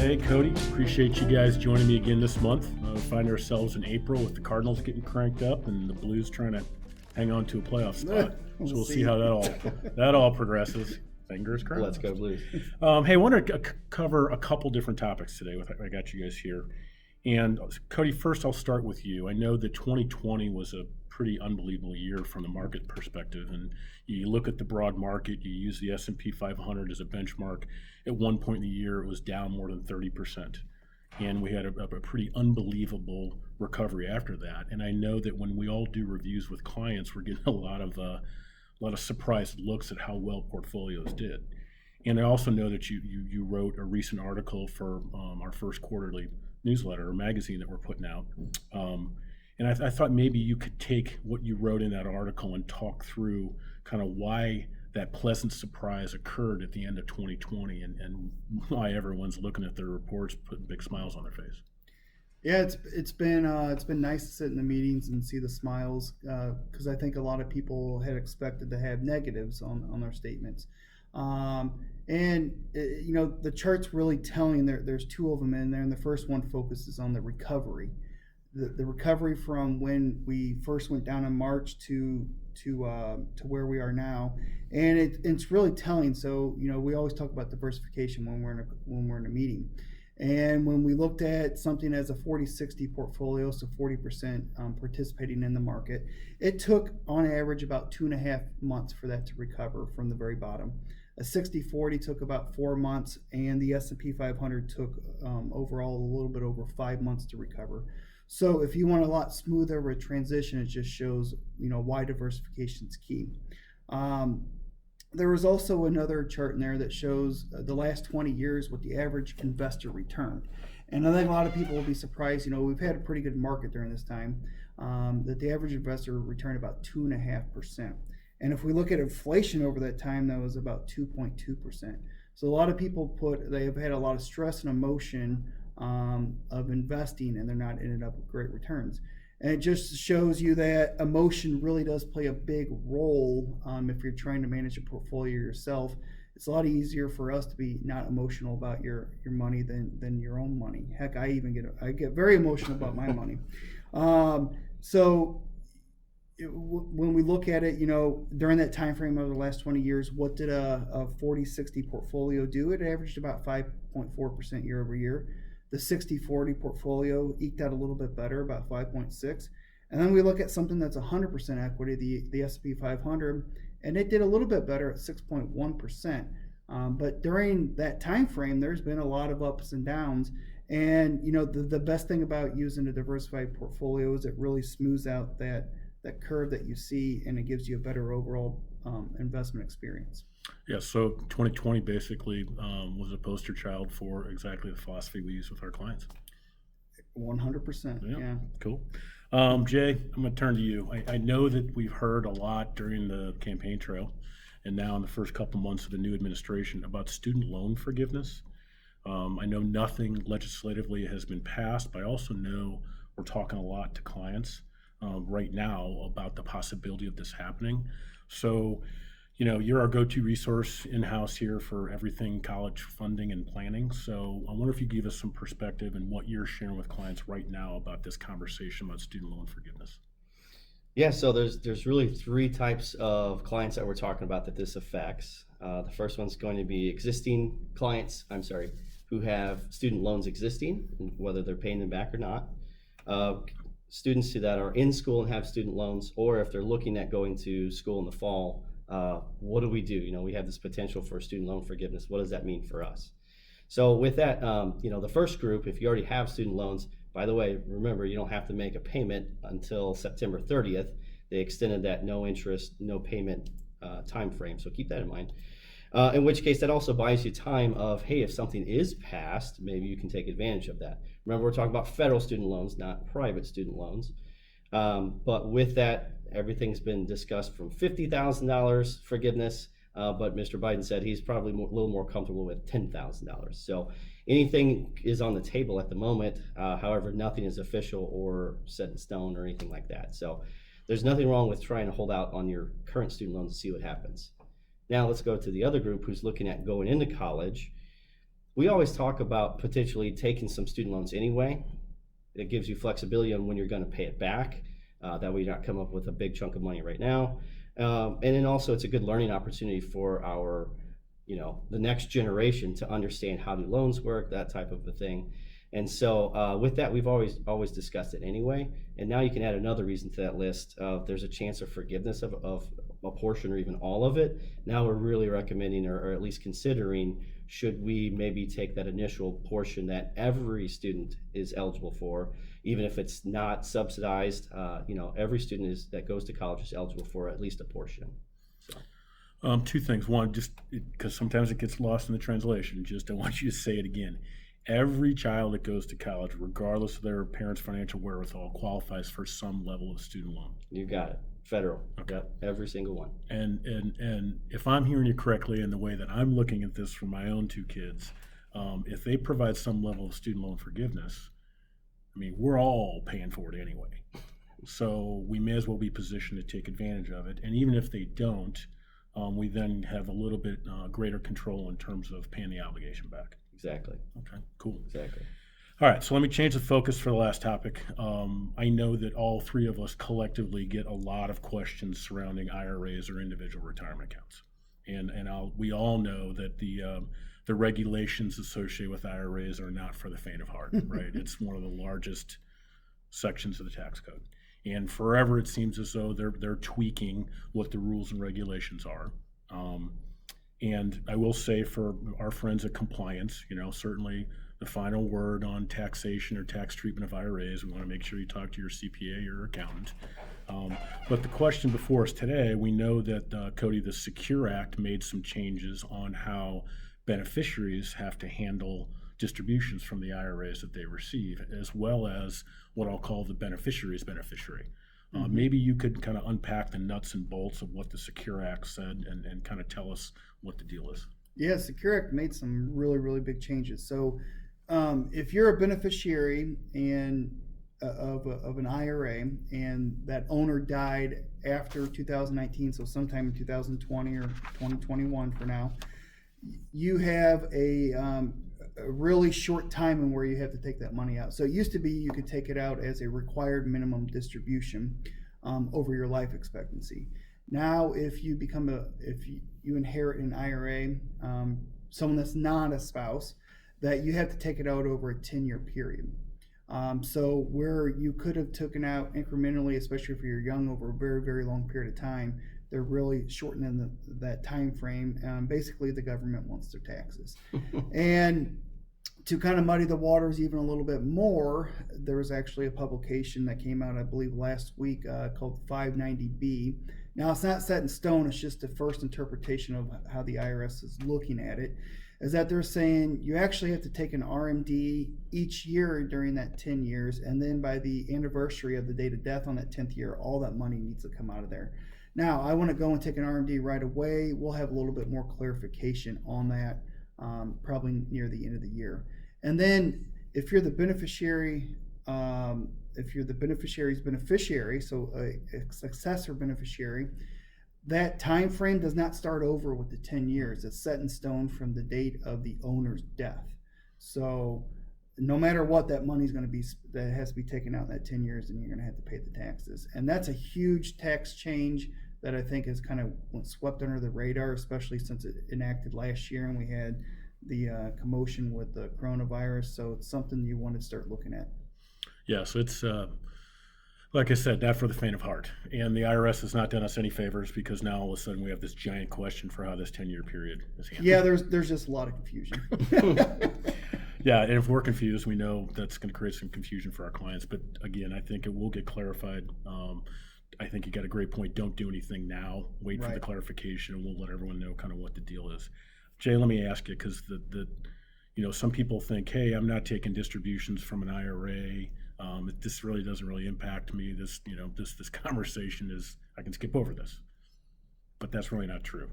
hey, Cody, appreciate you guys joining me again this month. We find ourselves in April with the Cardinals getting cranked up and the Blues trying to hang on to a playoff spot. So we'll see how that all progresses. Fingers crossed. Let's go Blues. Hey, I want to cover a couple different topics today. I got you guys here. And Cody, first I'll start with you. I know that 2020 was a pretty unbelievable year from the market perspective. And you look at the broad market, you use the S&P 500 as a benchmark. At one point in the year, it was down more than 30%. And we had a pretty unbelievable recovery after that. And I know that when we all do reviews with clients, we're getting a lot of surprised looks at how well portfolios did. And I also know that you wrote a recent article for our first quarterly newsletter or magazine that we're putting out. And I thought maybe you could take what you wrote in that article and talk through kind of why that pleasant surprise occurred at the end of 2020 and why everyone's looking at their reports putting big smiles on their face. Yeah, it's been nice to sit in the meetings and see the smiles because I think a lot of people had expected to have negatives on their statements. The chart's really telling. There's two of them in there, and the first one focuses on the recovery. The recovery from when we first went down in March to where we are now, and it's really telling. So we always talk about diversification when we're in a meeting, and when we looked at something as a 40-60 portfolio, so 40% participating in the market, it took on average about 2.5 months for that to recover from the very bottom. A 60-40 took about 4 months, and the S&P 500 took overall a little bit over 5 months to recover. So if you want a lot smoother of a transition, it just shows why diversification is key. There was also another chart in there that shows the last 20 years what the average investor returned. And I think a lot of people will be surprised. We've had a pretty good market during this time, that the average investor returned about 2.5%. And if we look at inflation over that time, that was about 2.2%. So a lot of people they have had a lot of stress and emotion of investing, and they're not ended up with great returns. And it just shows you that emotion really does play a big role if you're trying to manage a portfolio yourself. It's a lot easier for us to be not emotional about your money than your own money. Heck, I get very emotional about my money. When we look at it, during that time frame over the last 20 years, what did a 40-60 portfolio do? It averaged about 5.4% year over year. The 60-40 portfolio eked out a little bit better, about 5.6. And then we look at something that's 100% equity, the S&P 500, and it did a little bit better at 6.1%. But during that time frame, there's been a lot of ups and downs. And the best thing about using a diversified portfolio is it really smooths out that curve that you see, and it gives you a better overall investment experience. Yeah, so 2020 basically was a poster child for exactly the philosophy we use with our clients. 100%. Yeah. Cool. Jay, I'm going to turn to you. I know that we've heard a lot during the campaign trail and now in the first couple months of the new administration about student loan forgiveness. I know nothing legislatively has been passed, but I also know we're talking a lot to clients right now about the possibility of this happening. So, you're our go-to resource in-house here for everything college funding and planning. So I wonder if you give us some perspective and what you're sharing with clients right now about this conversation about student loan forgiveness. Yeah, so there's really three types of clients that we're talking about that this affects. The first one's going to be existing clients, who have student loans existing, whether they're paying them back or not. Students that are in school and have student loans, or if they're looking at going to school in the fall, what do? We have this potential for student loan forgiveness. What does that mean for us? So with that, the first group, if you already have student loans, by the way, remember, you don't have to make a payment until September 30th. They extended that no interest, no payment time frame. So keep that in mind. In which case, that also buys you time of, hey, if something is passed, maybe you can take advantage of that. Remember, we're talking about federal student loans, not private student loans. But with that, everything's been discussed from $50,000 forgiveness, but Mr. Biden said he's probably a little more comfortable with $10,000. So anything is on the table at the moment. However, nothing is official or set in stone or anything like that. So there's nothing wrong with trying to hold out on your current student loans to see what happens. Now let's go to the other group who's looking at going into college. we always talk about potentially taking some student loans anyway. It gives you flexibility on when you're going to pay it back. That way you're not come up with a big chunk of money right now. And then also it's a good learning opportunity for our, the next generation to understand how do loans work, that type of a thing. And so with that, we've always discussed it anyway. And now you can add another reason to that list. There's a chance of forgiveness of a portion or even all of it. Now we're really recommending or at least considering, should we maybe take that initial portion that every student is eligible for, even if it's not subsidized, every student that goes to college is eligible for at least a portion. So. Two things. One, just because sometimes it gets lost in the translation, just I want you to say it again. Every child that goes to college, regardless of their parents' financial wherewithal, qualifies for some level of student loan. You got it. Federal. Okay. Yep, every single one. And if I'm hearing you correctly in the way that I'm looking at this for my own two kids, if they provide some level of student loan forgiveness, I mean, we're all paying for it anyway. So we may as well be positioned to take advantage of it. And even if they don't, we then have a little bit greater control in terms of paying the obligation back. Exactly. Okay, cool. Exactly. All right, so let me change the focus for the last topic. I know that all three of us collectively get a lot of questions surrounding IRAs or individual retirement accounts. And we all know that the regulations associated with IRAs are not for the faint of heart, right? It's one of the largest sections of the tax code. And forever it seems as though they're tweaking what the rules and regulations are. And I will say for our friends at compliance, certainly the final word on taxation or tax treatment of IRAs, we want to make sure you talk to your CPA or your accountant. But the question before us today, we know that, Cody, the Secure Act made some changes on how beneficiaries have to handle distributions from the IRAs that they receive, as well as what I'll call the beneficiary's beneficiary. Maybe you could kind of unpack the nuts and bolts of what the Secure Act said and kind of tell us what the deal is. Yeah, Secure Act made some really, really big changes. So if you're a beneficiary and of an IRA and that owner died after 2019, so sometime in 2020 or 2021 for now, you have a really short time in where you have to take that money out. So it used to be you could take it out as a required minimum distribution over your life expectancy. Now, if you inherit an IRA, someone that's not a spouse, that you have to take it out over a 10-year period. So where you could have taken out incrementally, especially if you're young, over a very, very long period of time, they're really shortening that time frame. Basically, the government wants their taxes. And to kind of muddy the waters even a little bit more, there was actually a publication that came out, I believe, last week called 590B. Now, it's not set in stone. It's just the first interpretation of how the IRS is looking at it, is that they're saying you actually have to take an RMD each year during that 10 years, and then by the anniversary of the date of death on that 10th year, all that money needs to come out of there. Now, I want to go and take an RMD right away. We'll have a little bit more clarification on that probably near the end of the year. And then if you're the beneficiary, if you're the beneficiary's beneficiary, so a successor beneficiary, that time frame does not start over with the 10 years. It's set in stone from the date of the owner's death. So no matter what, that money is going to be, that has to be taken out in that 10 years, and you're going to have to pay the taxes. And that's a huge tax change that I think has kind of swept under the radar, especially since it enacted last year and we had the commotion with the coronavirus. So it's something you want to start looking at. Yeah, so it's, like I said, not for the faint of heart. And the IRS has not done us any favors, because now all of a sudden we have this giant question for how this 10-year period is handled. Yeah, there's just a lot of confusion. Yeah, and if we're confused, we know that's going to create some confusion for our clients. But again, I think it will get clarified. I think you got a great point. Don't do anything now. Wait for the clarification, and we'll let everyone know kind of what the deal is. Jay, let me ask you, because some people think, hey, I'm not taking distributions from an IRA. This really doesn't really impact me. This conversation is, I can skip over this. But that's really not true.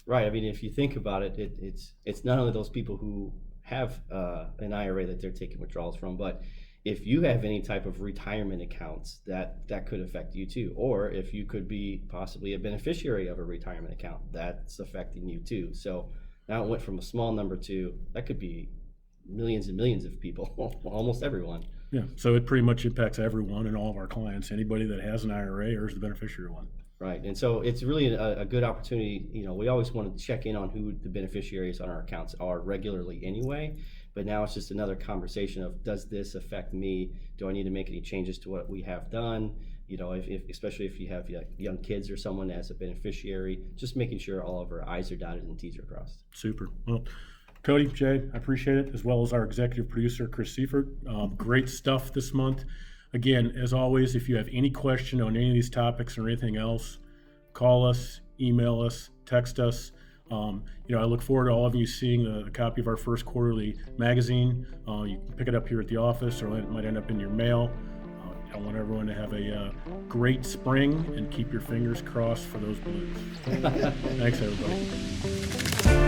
Right. I mean, if you think about it, it's not only those people who have an IRA that they're taking withdrawals from, but if you have any type of retirement accounts, that could affect you too. Or if you could be possibly a beneficiary of a retirement account, that's affecting you too. So now it went from a small number to, that could be millions and millions of people, almost everyone. Yeah, so it pretty much impacts everyone and all of our clients. Anybody that has an IRA or is the beneficiary of one. Right, and so it's really a good opportunity. We always want to check in on who the beneficiaries on our accounts are regularly anyway, but now it's just another conversation of, does this affect me? Do I need to make any changes to what we have done? Especially if you have young kids or someone as a beneficiary, just making sure all of our I's are dotted and T's are crossed. Super. Well, Cody, Jay, I appreciate it, as well as our executive producer, Chris Seifert. Great stuff this month. Again, as always, if you have any question on any of these topics or anything else, call us, email us, text us. I look forward to all of you seeing a copy of our first quarterly magazine. You can pick it up here at the office, or it might end up in your mail. I want everyone to have a great spring and keep your fingers crossed for those blues. Thanks, everybody.